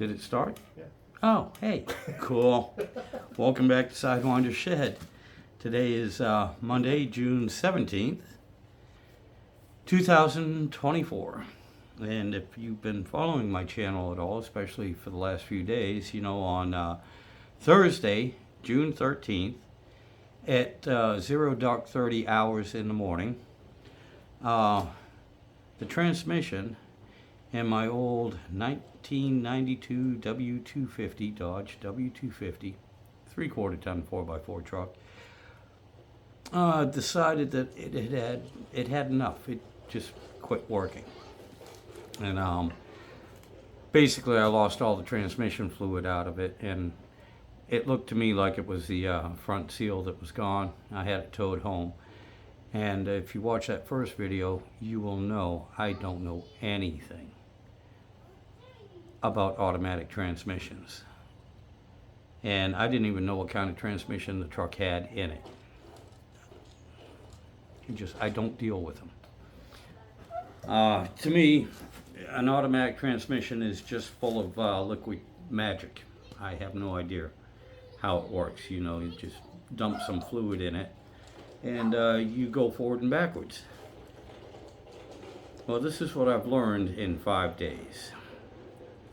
Did it start? Yeah. Oh, hey, cool. Welcome back to Sidewynders Shed. Today is Monday, June 17th, 2024. And if you've been following my channel at all, especially for the last few days, you know, on Thursday, June 13th, at 0:30 hours in the morning, the transmission in my old 1992 W250 Dodge W250 3/4 ton 4x4 truck decided that it had enough. It just quit working, and basically I lost all the transmission fluid out of it, and it looked to me like it was the front seal that was gone. I had it towed home, and if you watch that first video, you will know I don't know anything about automatic transmissions, and I didn't even know what kind of transmission the truck had in it. I don't deal with them. To me, an automatic transmission is just full of liquid magic. I have no idea how it works. You know, you just dump some fluid in it and you go forward and backwards. Well, this is what I've learned in 5 days.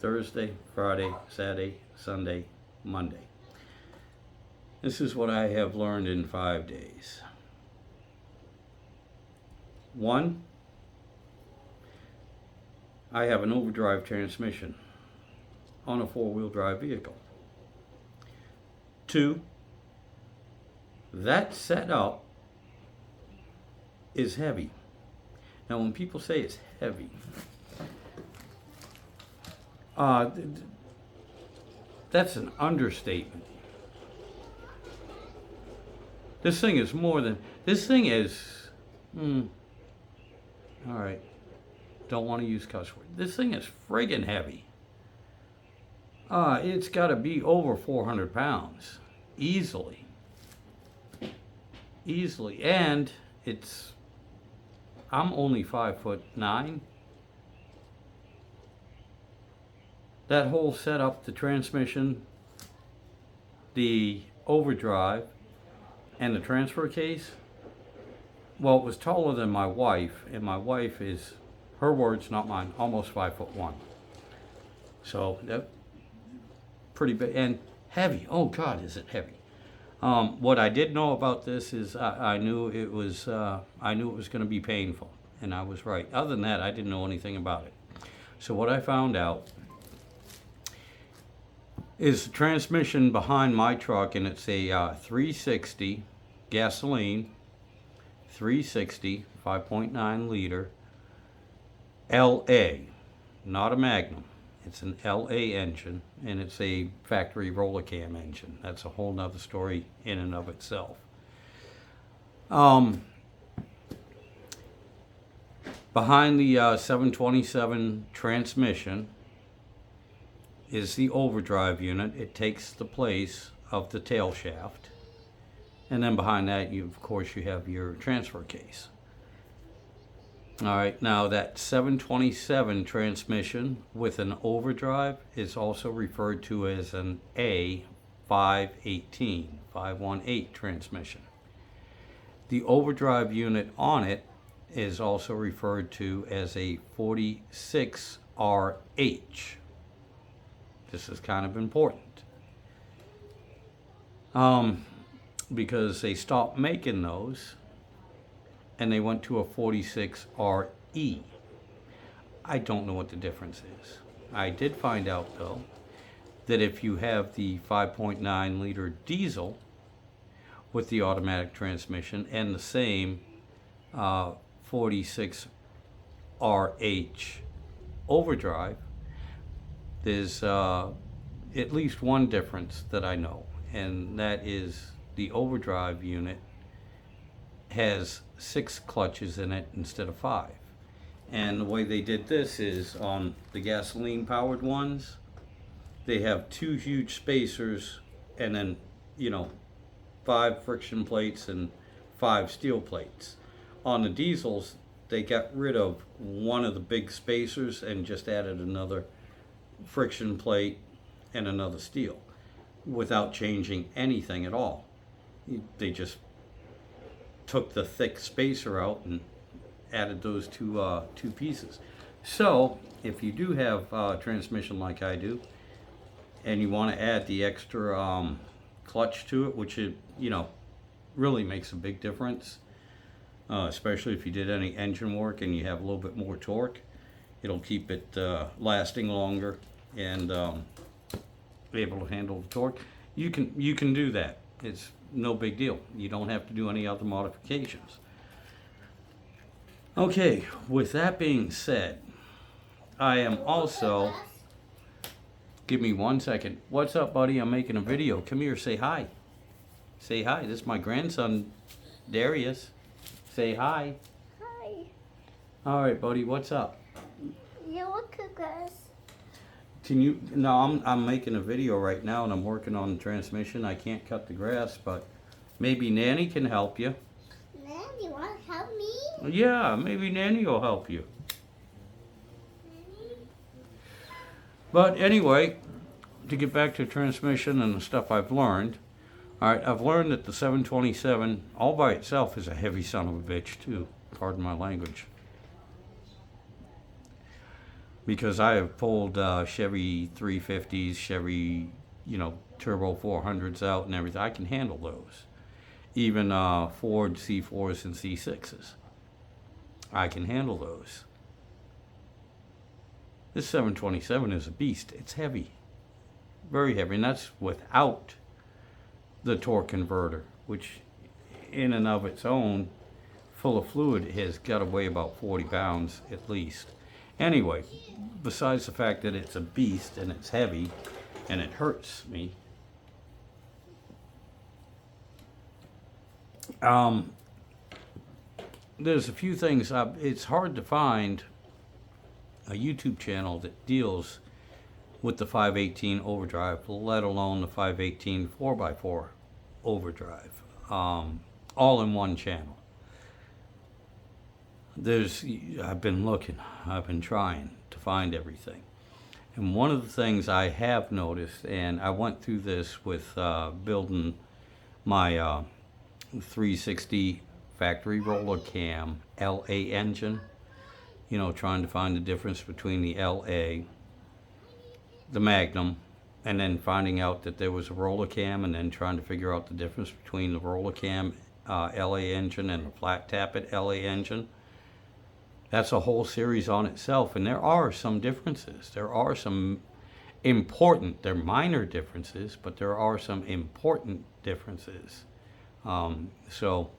Thursday, Friday, Saturday, Sunday, Monday. This is what I have learned in 5 days. 1, I have an overdrive transmission on a 4-wheel drive vehicle. 2, that setup is heavy. Now, when people say it's heavy, that's an understatement. This thing is more than, this thing is, all right, don't want to use cuss words. This thing is friggin' heavy. It's got to be over 400 pounds, easily. Easily, and I'm only 5'9". That whole setup, the transmission, the overdrive, and the transfer case, well, it was taller than my wife, and my wife is, her words, not mine, almost 5'1". So that pretty big and heavy. Oh God, is it heavy? What I did know about this is I knew it was going to be painful, and I was right. Other than that, I didn't know anything about it. So what I found out is the transmission behind my truck, and it's a 360 gasoline, 360 5.9 liter LA, not a Magnum. It's an LA engine, and it's a factory roller cam engine. That's a whole nother story in and of itself. Behind the 727 transmission is the overdrive unit. It takes the place of the tail shaft. And then behind that, of course, you have your transfer case. All right, now that 727 transmission with an overdrive is also referred to as an A518 transmission. The overdrive unit on it is also referred to as a 46RH. This is kind of important because they stopped making those and they went to a 46RE. I don't know what the difference is. I did find out, though, that if you have the 5.9 liter diesel with the automatic transmission and the same 46RH overdrive, there's at least one difference that I know, and that is the overdrive unit has 6 clutches in it instead of 5. And the way they did this is on the gasoline powered ones, they have 2 huge spacers and then, 5 friction plates and 5 steel plates. On the diesels, they got rid of one of the big spacers and just added another friction plate and another steel without changing anything at all. They just took the thick spacer out and added those two pieces. So if you do have a transmission like I do, and you want to add the extra clutch to it, which it really makes a big difference, especially if you did any engine work and you have a little bit more torque, it'll keep it lasting longer and be able to handle the torque. You can do that. It's no big deal. You don't have to do any other modifications. Okay, with that being said, I am also, give me 1 second. What's up, buddy? I'm making a video. Come here, say hi. Say hi. This is my grandson, Darius. Say hi. Hi. All right, buddy, what's up? You look at this. Can you, no, I'm making a video right now and I'm working on the transmission. I can't cut the grass, but maybe Nanny can help you. Nan, you want to help me? Yeah, maybe Nanny will help you. Nanny? But anyway, to get back to transmission and the stuff I've learned, all right, I've learned that the 727 all by itself is a heavy son of a bitch too, pardon my language. Because I have pulled Chevy 350s, Chevy, Turbo 400s out and everything. I can handle those. Even Ford C4s and C6s. I can handle those. This 727 is a beast. It's heavy. Very heavy. And that's without the torque converter, which in and of its own, full of fluid, has got to weigh about 40 pounds at least. Anyway, besides the fact that it's a beast and it's heavy and it hurts me, there's a few things. It's hard to find a YouTube channel that deals with the 518 overdrive, let alone the 518 4x4 overdrive, all in one channel. I've been looking, I've been trying to find everything. And one of the things I have noticed, and I went through this with building my 360 factory roller cam LA engine, trying to find the difference between the LA, the Magnum, and then finding out that there was a roller cam, and then trying to figure out the difference between the roller cam LA engine and the flat tappet LA engine. That's a whole series on itself, and there are some differences. There are some important, they're minor differences, but there are some important differences. So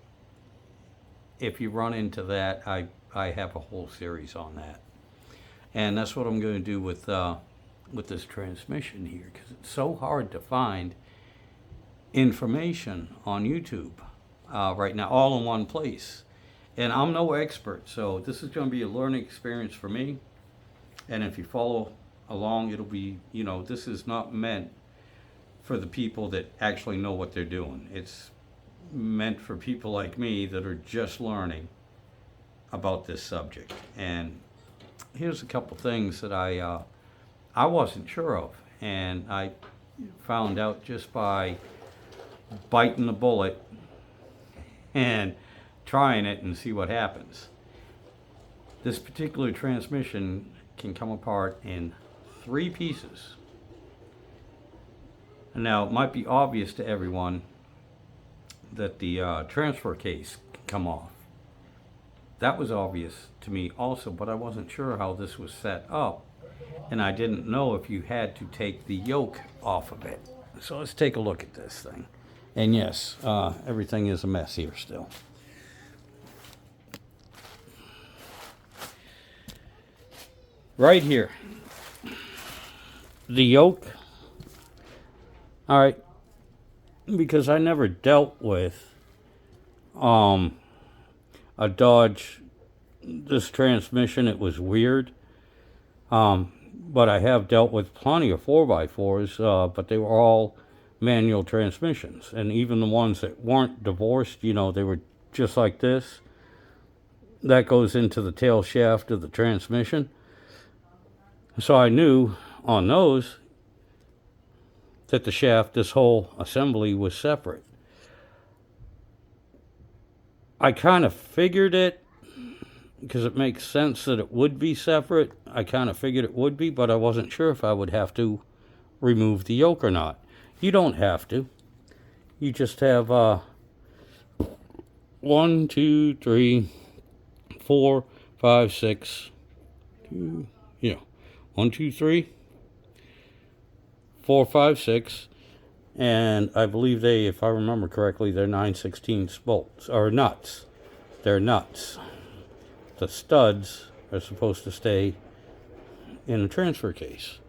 if you run into that, I have a whole series on that. And that's what I'm going to do with this transmission here, because it's so hard to find information on YouTube right now, all in one place. And I'm no expert, so this is going to be a learning experience for me. And if you follow along, it'll be, this is not meant for the people that actually know what they're doing. It's meant for people like me that are just learning about this subject. And here's a couple things that I wasn't sure of, and I found out just by biting the bullet and trying it and see what happens. This particular transmission can come apart in 3 pieces. And now it might be obvious to everyone that the transfer case can come off. That was obvious to me also, but I wasn't sure how this was set up, and I didn't know if you had to take the yoke off of it. So let's take a look at this thing. And yes, everything is a mess here still. Right here, the yoke. All right, because I never dealt with a Dodge, this transmission. It was weird, but I have dealt with plenty of 4x4s, but they were all manual transmissions, and even the ones that weren't divorced, they were just like this. That goes into the tail shaft of the transmission. So I knew on those that the shaft, this whole assembly was separate. I kind of figured it, because it makes sense that it would be separate. I kind of figured it would be, but I wasn't sure if I would have to remove the yoke or not. You don't have to. You just have 1, 2, 3, 4, 5, 6, 1, 2, 3, 4, 5, 6, and I believe they, if I remember correctly, they're 9/16 bolts, or nuts. They're nuts. The studs are supposed to stay in the transfer case.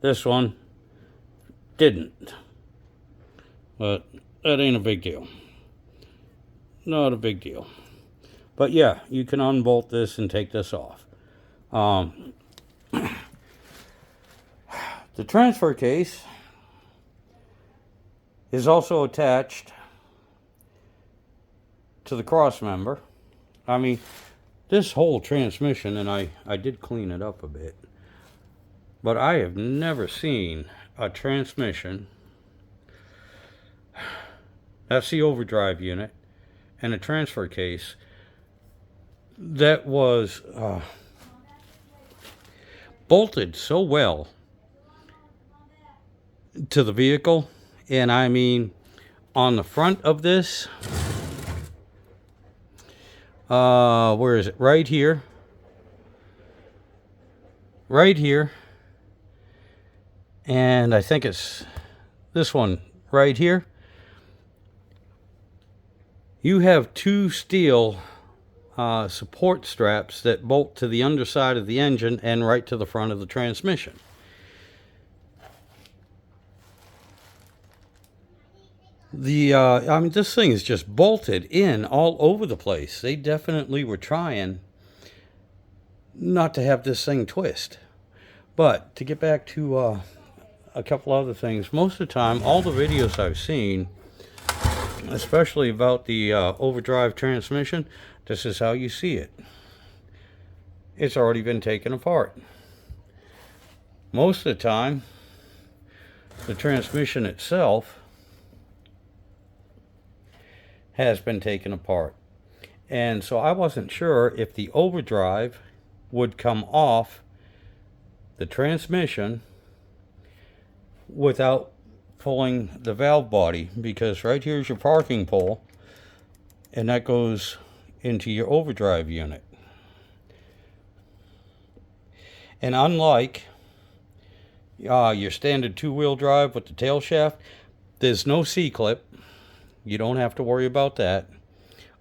This one didn't, but that ain't a big deal. Not a big deal. But yeah, you can unbolt this and take this off. The transfer case is also attached to the cross member. I mean, this whole transmission, and I did clean it up a bit, but I have never seen a transmission, that's the overdrive unit, and a transfer case that was bolted so well to the vehicle. And I mean, on the front of this, where is it? Right here. Right here. And I think it's this one right here. You have two steel support straps that bolt to the underside of the engine and right to the front of the transmission. I mean, this thing is just bolted in all over the place. They definitely were trying not to have this thing twist. But to get back to a couple other things, most of the time, all the videos I've seen, especially about the overdrive transmission, this is how you see it. It's already been taken apart. Most of the time, the transmission itself has been taken apart. And so I wasn't sure if the overdrive would come off the transmission without pulling the valve body, because right here's your parking pole, and that goes into your overdrive unit. And unlike your standard two-wheel drive with the tail shaft, there's no C-clip. You don't have to worry about that.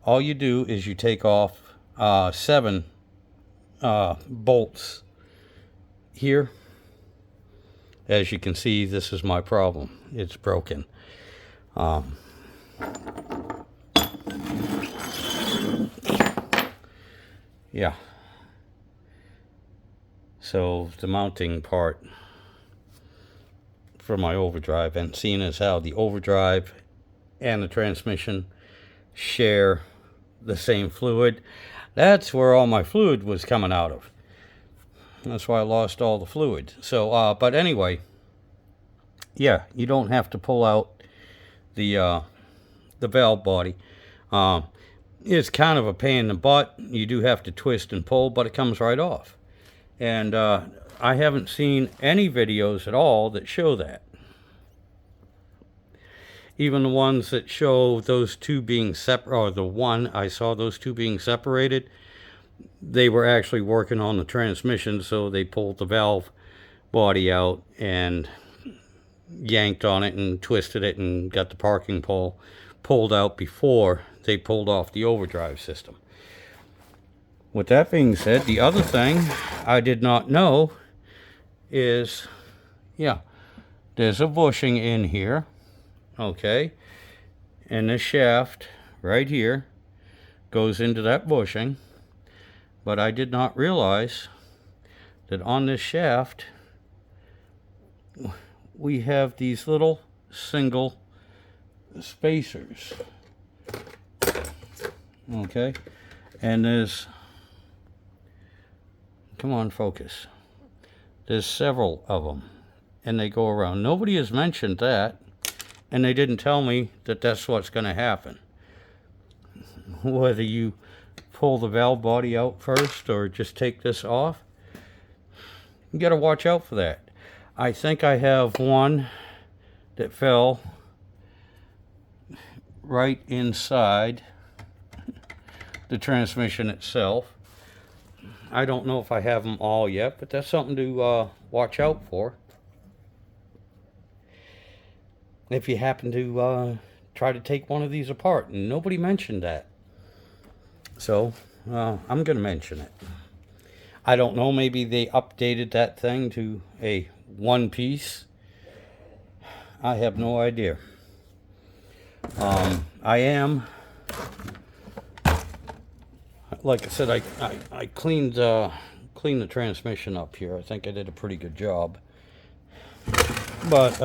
All you do is you take off 7 bolts here. As you can see, this is my problem. It's broken. Yeah. So the mounting part for my overdrive, and seeing as how the overdrive and the transmission share the same fluid, that's where all my fluid was coming out of. That's why I lost all the fluid. So, but anyway, yeah, you don't have to pull out the valve body. It's kind of a pain in the butt. You do have to twist and pull, but it comes right off. And I haven't seen any videos at all that show that. Even the ones that show those two being separate, or the one I saw those two being separated, they were actually working on the transmission, so they pulled the valve body out and yanked on it and twisted it and got the parking pole pulled out before they pulled off the overdrive system. With that being said, the other thing I did not know is, yeah, there's a bushing in here, okay, and this shaft right here goes into that bushing, but I did not realize that on this shaft we have these little single spacers, okay, and there's Come on, focus. There's several of them, and they go around. Nobody has mentioned that, and they didn't tell me that that's what's going to happen. Whether you pull the valve body out first or just take this off, you got to watch out for that. I think I have one that fell right inside the transmission itself. I don't know if I have them all yet, but that's something to watch out for. If you happen to try to take one of these apart, and nobody mentioned that. So, I'm going to mention it. I don't know, maybe they updated that thing to a one piece. I have no idea. I am, like I said, I cleaned the transmission up here. I think I did a pretty good job. But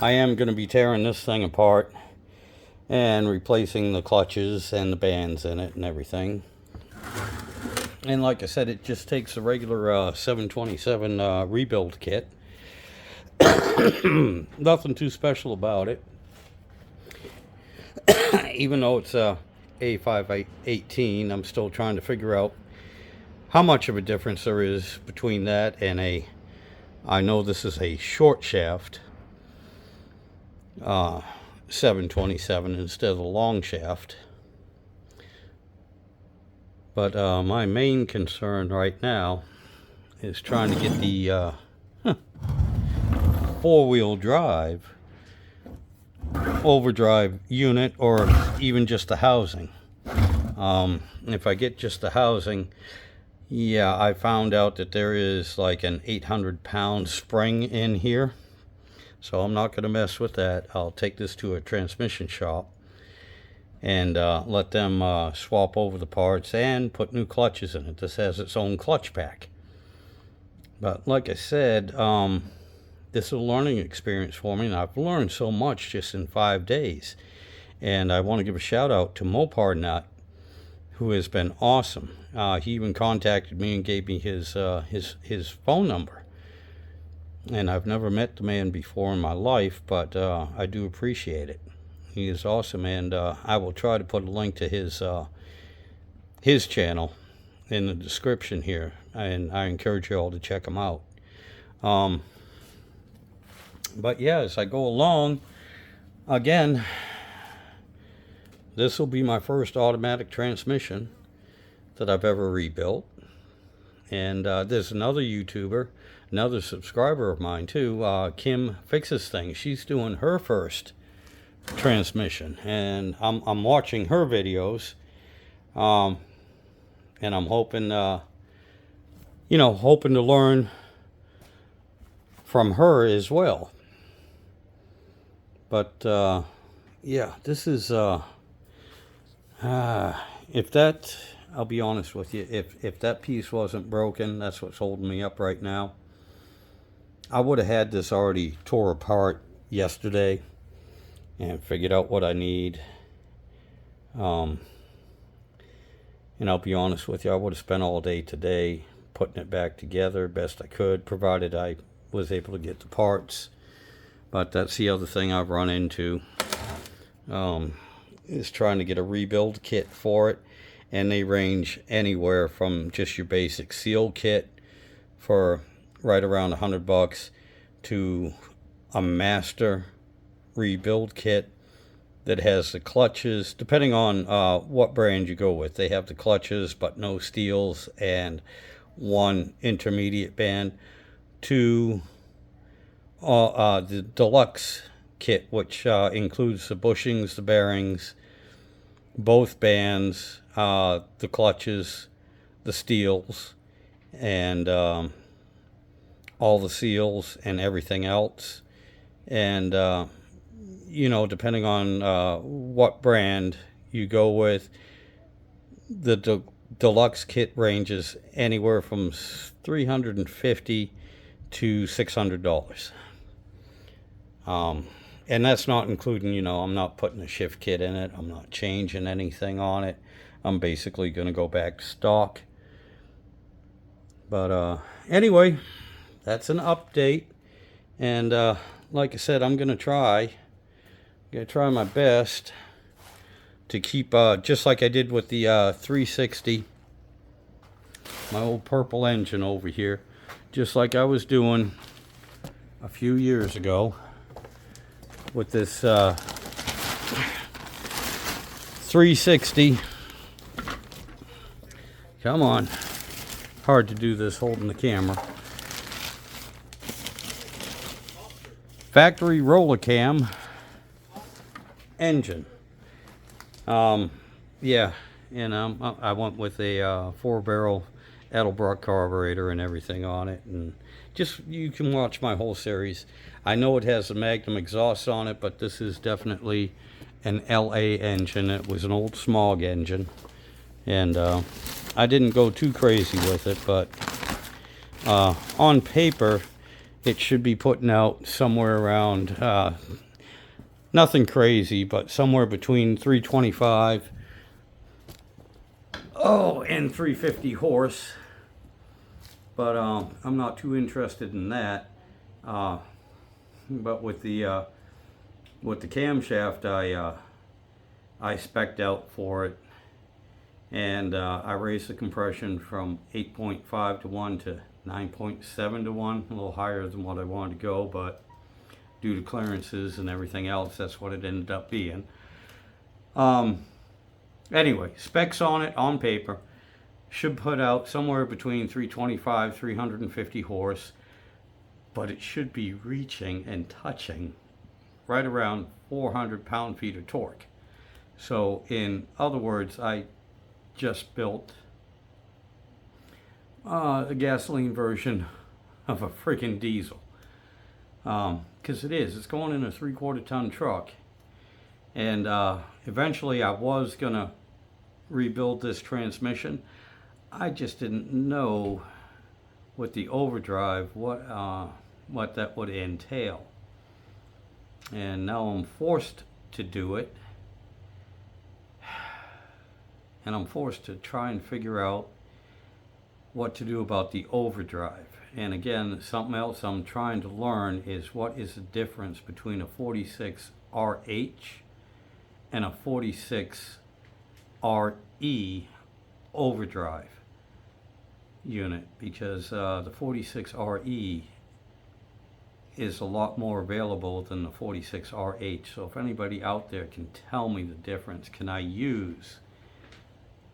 I am going to be tearing this thing apart and replacing the clutches and the bands in it and everything. And like I said, it just takes a regular 727 rebuild kit. Nothing too special about it. Even though it's a A518, I'm still trying to figure out how much of a difference there is between that and a, I know this is a short shaft 727 instead of a long shaft. But my main concern right now is trying to get the four-wheel drive overdrive unit, or even just the housing. If I get just the housing, yeah, I found out that there is like an 800-pound spring in here, so I'm not going to mess with that. I'll take this to a transmission shop and let them swap over the parts and put new clutches in it. This has its own clutch pack. But like I said, this is a learning experience for me, and I've learned so much just in 5 days. And I want to give a shout out to Mopar Nut, who has been awesome. He even contacted me and gave me his phone number. And I've never met the man before in my life, but I do appreciate it. He is awesome, and I will try to put a link to his channel in the description here, and I encourage you all to check him out. But yeah, as I go along, again, this will be my first automatic transmission that I've ever rebuilt. And there's another YouTuber, another subscriber of mine too, Kimfixesthings. She's doing her first transmission, and I'm watching her videos, and I'm hoping, hoping to learn from her as well. But yeah, this is if that, I'll be honest with you, if that piece wasn't broken, that's what's holding me up right now, I would have had this already tore apart yesterday and figured out what I need. And I'll be honest with you, I would have spent all day today putting it back together best I could, provided I was able to get the parts. But that's the other thing I've run into, is trying to get a rebuild kit for it. And they range anywhere from just your basic seal kit for right around $100 to a master rebuild kit that has the clutches, depending on what brand you go with. They have the clutches but no steels and one intermediate band, to the deluxe kit, which includes the bushings, the bearings, both bands, the clutches, the steels, and all the seals and everything else. And depending on what brand you go with, the deluxe kit ranges anywhere from $350 to $600. And that's not including, I'm not putting a shift kit in it. I'm not changing anything on it. I'm basically going to go back to stock. But anyway, that's an update. And like I said, I'm gonna try my best to keep just like I did with the 360, my old purple engine over here, just like I was doing a few years ago with this 360. Come on, hard to do this holding the camera. Factory roller cam engine. Yeah, and I went with a 4-barrel Edelbrock carburetor and everything on it, and just, you can watch my whole series. I know it has a Magnum exhaust on it, but this is definitely an LA engine. It was an old Smog engine, and I didn't go too crazy with it, but on paper it should be putting out somewhere around nothing crazy, but somewhere between 325 and 350 horse. But I'm not too interested in that. But with the camshaft, I spec'd out for it, and I raised the compression from 8.5 to 1 to 9.7 to 1, a little higher than what I wanted to go, but due to clearances and everything else, that's what it ended up being. Anyway, specs on it on paper should put out somewhere between 325, 350 horse, but it should be reaching and touching right around 400 pound-feet of torque. So in other words, I just built a gasoline version of a freaking diesel. Because it's going in a 3/4 ton truck. And eventually I was gonna rebuild this transmission. I just didn't know with the overdrive what that would entail. And now I'm forced to do it. And I'm forced to try and figure out what to do about the overdrive. And again, something else I'm trying to learn is what is the difference between a 46 RH and a 46 RE overdrive unit, because the 46 RE is a lot more available than the 46 RH. So if anybody out there can tell me the difference, can I use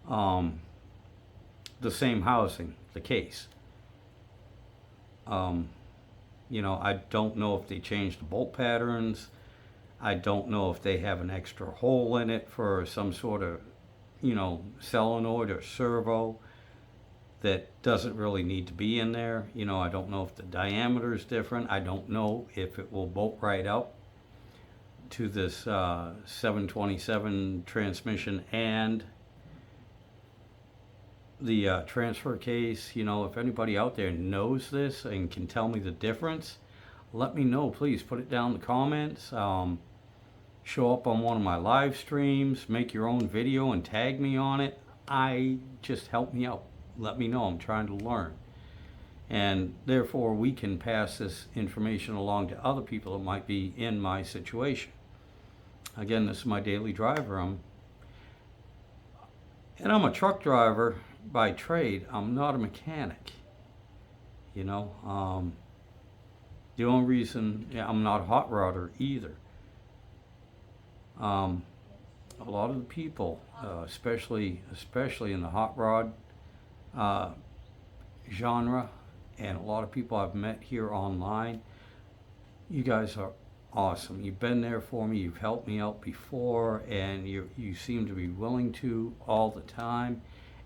the same housing, the case? You know, I don't know if they changed the bolt patterns. I don't know if they have an extra hole in it for some sort of, you know, solenoid or servo that doesn't really need to be in there. You know, I don't know if the diameter is different. I don't know if it will bolt right up to this 727 transmission and the transfer case. You know, if anybody out there knows this and can tell me the difference, let me know. Please put it down in the comments. Show up on one of my live streams, make your own video and tag me on it. Just help me out. Let me know. I'm trying to learn, and therefore we can pass this information along to other people that might be in my situation. Again, this is my daily driver. I'm a truck driver by trade. I'm not a mechanic. You know, the only reason, I'm not a hot rodder either. A lot of the people, especially in the hot rod genre, and a lot of people I've met here online, you guys are awesome. You've been there for me. You've helped me out before, and you seem to be willing to all the time,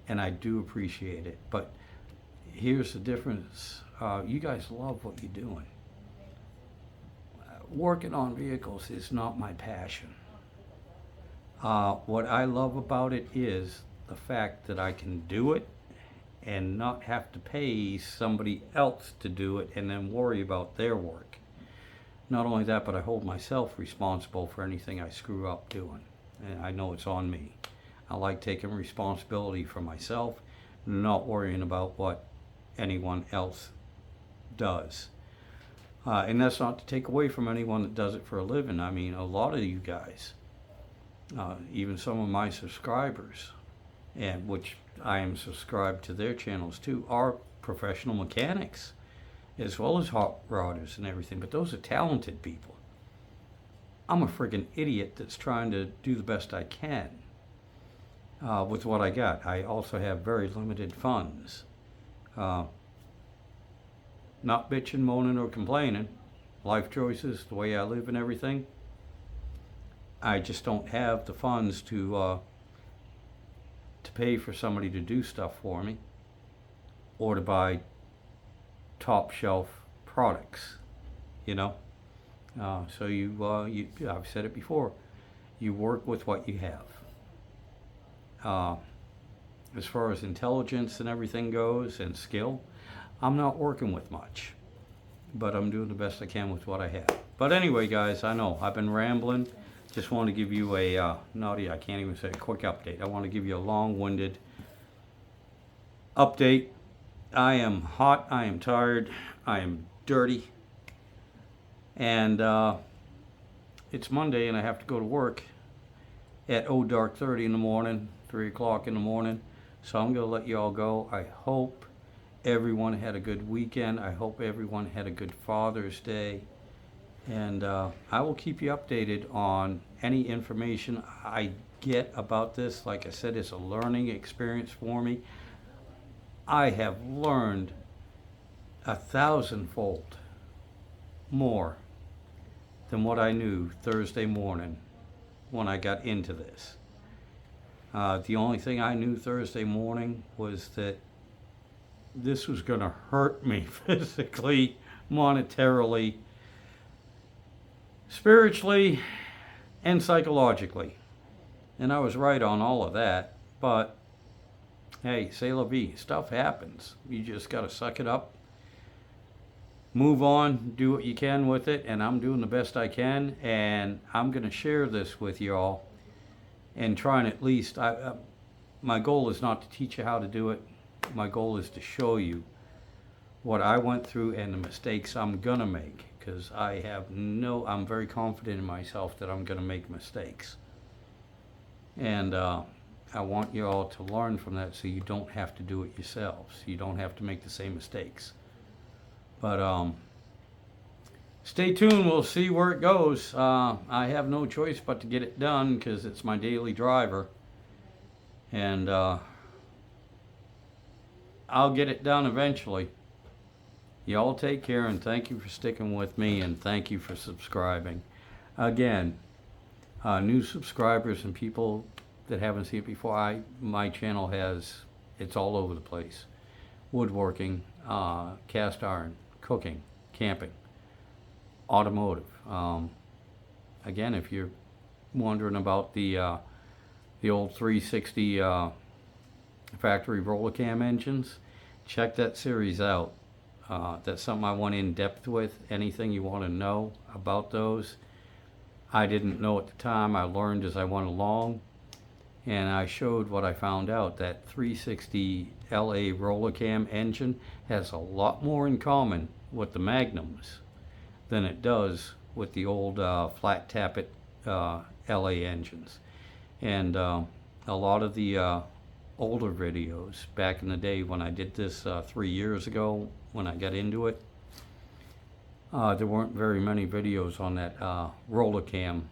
and I do appreciate it. But here's the difference. You guys love what you're doing. Working on vehicles is not my passion. What I love about it is the fact that I can do it and not have to pay somebody else to do it and then worry about their work. Not only that, but I hold myself responsible for anything I screw up doing. And I know it's on me. I like taking responsibility for myself, not worrying about what anyone else does. And that's not to take away from anyone that does it for a living. I mean, a lot of you guys, even some of my subscribers, and which I am subscribed to their channels too, are professional mechanics, as well as hot rodders and everything. But those are talented people. I'm a friggin' idiot that's trying to do the best I can with what I got. I also have very limited funds. Not bitching, moaning, or complaining. Life choices, the way I live and everything. I just don't have the funds to pay for somebody to do stuff for me, or to buy top shelf products, you know. So I've said it before, you work with what you have. As far as intelligence and everything goes, and skill, I'm not working with much, but I'm doing the best I can with what I have. But anyway, guys, I know I've been rambling. Just want to give you a I can't even say a quick update. I want to give you a long-winded update. I am hot, I am tired, I am dirty, and it's Monday and I have to go to work at dark 30 in the morning, 3 o'clock in the morning. So I'm going to let you all go. I hope everyone had a good weekend. I hope everyone had a good Father's Day. And I will keep you updated on any information I get about this. Like I said, it's a learning experience for me. I have learned 1,000-fold more than what I knew Thursday morning when I got into this. The only thing I knew Thursday morning was that this was going to hurt me physically, monetarily, spiritually, and psychologically. And I was right on all of that. But hey, c'est la vie. Stuff happens. You just got to suck it up, move on, do what you can with it. And I'm doing the best I can. And I'm going to share this with y'all and try and at least, my goal is not to teach you how to do it. My goal is to show you what I went through and the mistakes I'm gonna make, because I'm very confident in myself that I'm gonna make mistakes. And I want you all to learn from that so you don't have to do it yourselves. You don't have to make the same mistakes. But stay tuned, we'll see where it goes. I have no choice but to get it done because it's my daily driver. And I'll get it done eventually. Y'all take care, and thank you for sticking with me, and thank you for subscribing. Again, new subscribers and people that haven't seen it before, my channel it's all over the place. Woodworking, cast iron, cooking, camping, automotive. Again, if you're wondering about the old 360 factory Wecome engines, check that series out. That's something I went in depth with. Anything you want to know about those, I didn't know at the time. I learned as I went along, and I showed what I found out. That 360 LA Wecome engine has a lot more in common with the Magnums than it does with the old flat tappet LA engines. And a lot of the older videos back in the day when I did this 3 years ago when I got into it, there weren't very many videos on that Wecome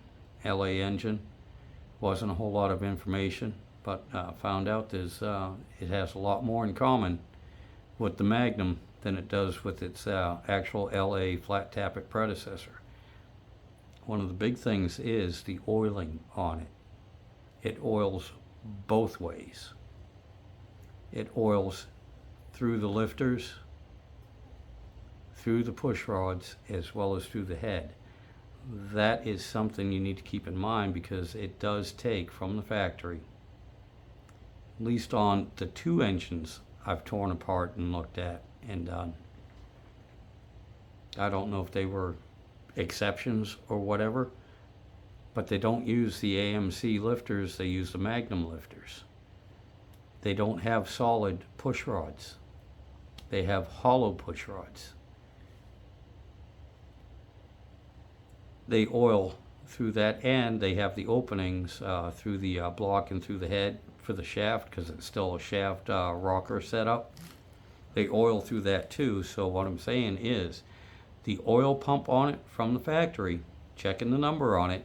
LA engine. Wasn't a whole lot of information, but found out it has a lot more in common with the Magnum than it does with its actual LA flat tappet predecessor. One of the big things is the oiling on it. It oils both ways. It oils through the lifters, through the push rods, as well as through the head. That is something you need to keep in mind, because it does take from the factory, at least on the 2 engines I've torn apart and looked at and done. I don't know if they were exceptions or whatever, but they don't use the AMC lifters, they use the Magnum lifters. They don't have solid push rods. they have hollow push rods. They oil through that, and they have the openings through the block and through the head for the shaft, because it's still a shaft rocker setup. They oil through that too. So what I'm saying is the oil pump on it from the factory, checking the number on it,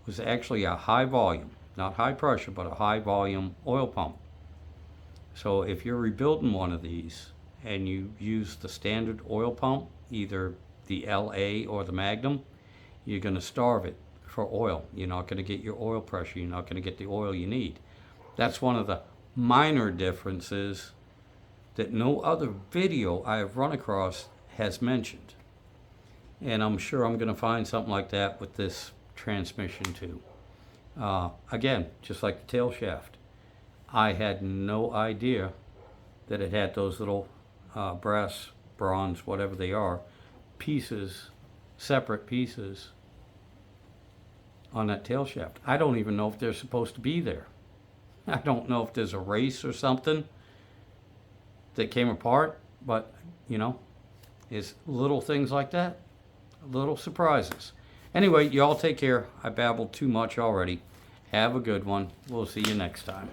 was actually a high volume, not high pressure, but a high volume oil pump. So if you're rebuilding one of these and you use the standard oil pump, either the LA or the Magnum, you're going to starve it for oil. You're not going to get your oil pressure. You're not going to get the oil you need. That's one of the minor differences that no other video I have run across has mentioned. And I'm sure I'm going to find something like that with this transmission too. Again, just like the tail shaft, I had no idea that it had those little brass, bronze, whatever they are, pieces, separate pieces on that tail shaft. I don't even know if they're supposed to be there. I don't know if there's a race or something that came apart, but you know, it's little things like that, little surprises. Anyway, y'all take care. I babbled too much already. Have a good one. We'll see you next time.